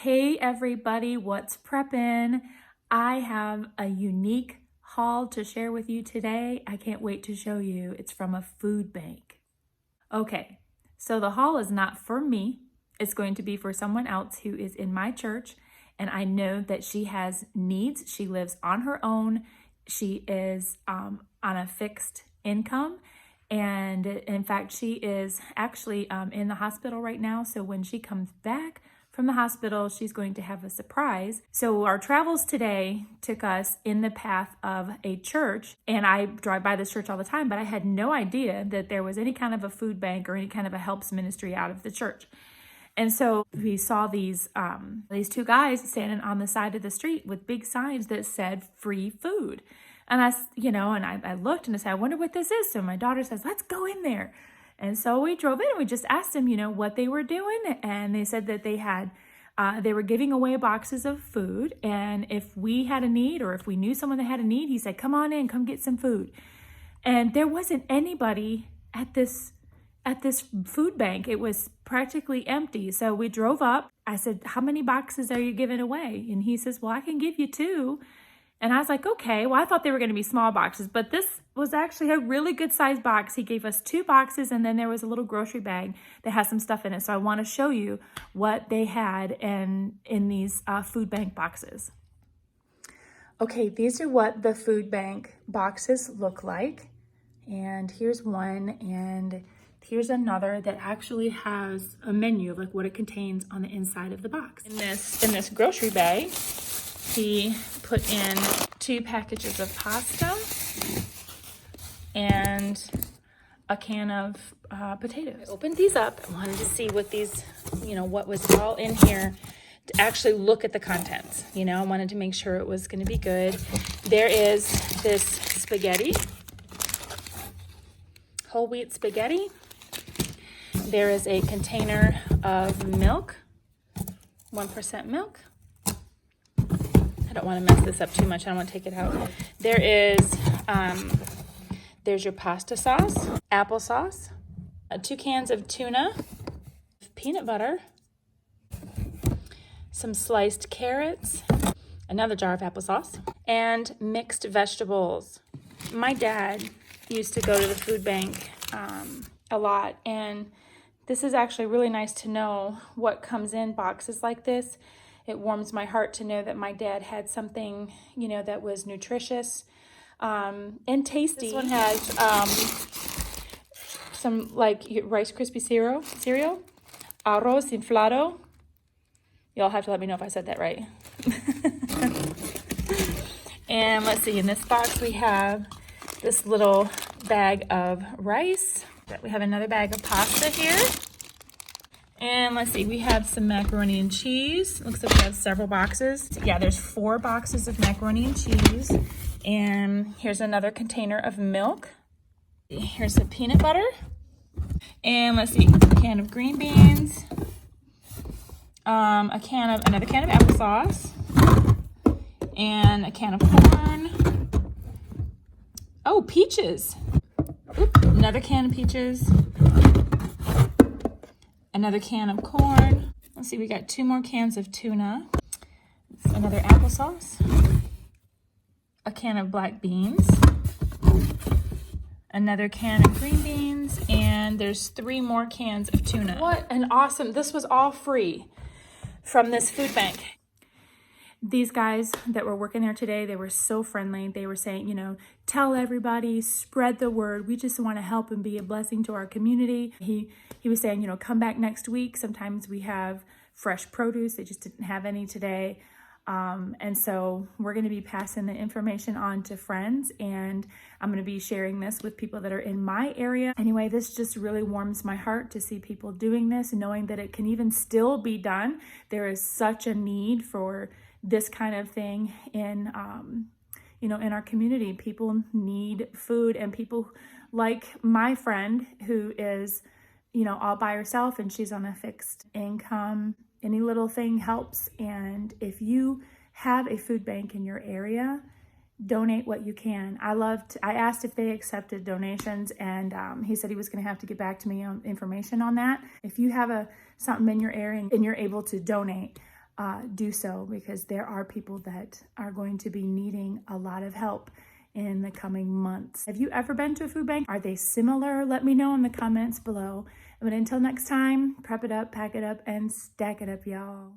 Hey everybody, what's preppin'? I have a unique haul to share with you today. I can't wait to show you. It's from a food bank. Okay, so the haul is not for me. It's going to be for someone else who is in my church, and I know that she has needs. She lives on her own. She is on a fixed income. And in fact, she is actually in the hospital right now. So when she comes back from the hospital, she's going to have a surprise. So our travels today took us in the path of a church, and I drive by this church all the time, but I had no idea that there was any kind of a food bank or any kind of a helps ministry out of the church. And so we saw these two guys standing on the side of the street with big signs that said free food. And I looked and I said, I wonder what this is. So my daughter says, let's go in there. And so we drove in and we just asked them, what they were doing. And they said that they were giving away boxes of food. And if we had a need or if we knew someone that had a need, he said, come on in, come get some food. And there wasn't anybody at this food bank. It was practically empty. So we drove up. I said, how many boxes are you giving away? And he says, well, I can give you 2. And I was like, okay, well, I thought they were going to be small boxes, but this was actually a really good sized box. He gave us 2 boxes, and then there was a little grocery bag that has some stuff in it. So I want to show you what they had in these food bank boxes. Okay, these are what the food bank boxes look like. And here's one, and here's another that actually has a menu of like what it contains on the inside of the box. In this grocery bag, he put in 2 packages of pasta and a can of potatoes. I opened these up. I wanted to see what these, what was all in here, to actually look at the contents. I wanted to make sure it was going to be good. There is this spaghetti, whole wheat spaghetti. There is a container of milk, 1% milk. I don't want to mess this up too much. I don't want to take it out. There's your pasta sauce, applesauce, 2 cans of tuna, peanut butter, some sliced carrots, another jar of applesauce, and mixed vegetables. My dad used to go to the food bank a lot, and this is actually really nice to know what comes in boxes like this. It warms my heart to know that my dad had something, that was nutritious and tasty. This one has some like Rice Krispie cereal, arroz inflado. Y'all have to let me know if I said that right. And let's see, in this box we have this little bag of rice. We have another bag of pasta here. And let's see, we have some macaroni and cheese. Looks like we have several boxes. Yeah, there's 4 boxes of macaroni and cheese. And here's another container of milk. Here's some peanut butter. And let's see, a can of green beans. Another can of applesauce. And a can of corn. Oh, peaches. Oop, another can of peaches. Another can of corn. Let's see, we got 2 more cans of tuna. Another applesauce. A can of black beans. Another can of green beans. And there's 3 more cans of tuna. What an awesome, this was all free from this food bank. These guys that were working there today, they were so friendly. They were saying, tell everybody, spread the word. We just want to help and be a blessing to our community. He was saying, come back next week. Sometimes we have fresh produce. They just didn't have any today. And so we're going to be passing the information on to friends, and I'm going to be sharing this with people that are in my area. Anyway, this just really warms my heart to see people doing this, knowing that it can even still be done. There is such a need for this kind of thing in our community. People need food, and people like my friend who is, all by herself and she's on a fixed income. Any little thing helps. And if you have a food bank in your area, donate what you can. I asked if they accepted donations, and he said he was going to have to get back to me on information on that. If you have something in your area and you're able to donate, do so, because there are people that are going to be needing a lot of help in the coming months. Have you ever been to a food bank? Are they similar? Let me know in the comments below. But until next time, prep it up, pack it up, and stack it up, y'all.